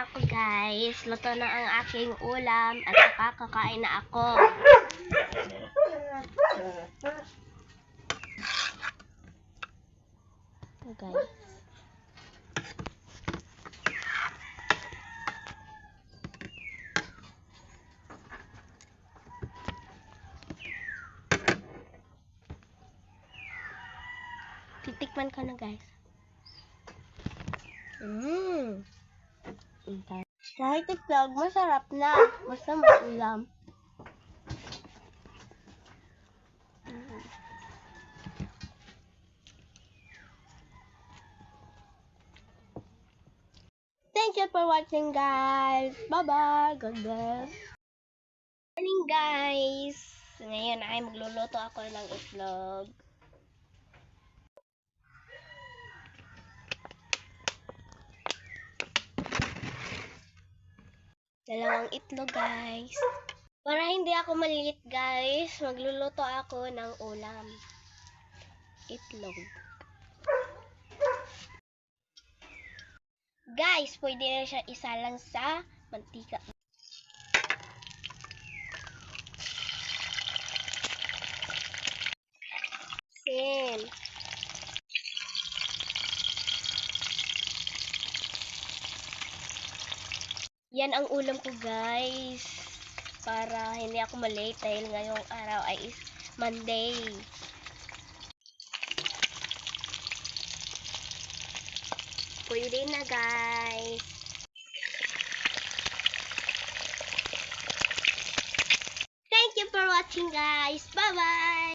na ako guys. Luto na ang aking ulam at saka kakain na ako. Guys. Titikman ko na guys. Kahit itlog, masarap na. Basta may ulam. Thank you for watching guys. Bye-bye. God bless. Morning guys. Ngayon ay magluluto ako ng itlog. Dalawang itlog guys. Para hindi ako maliit guys, magluluto ako ng ulam. Itlog. Guys, pwede na siya isalang sa mantika. Sin. Yan ang ulam ko guys. Para hindi ako malate dahil ngayong araw ay Monday. Pwede na guys. Thank you for watching guys. Bye bye.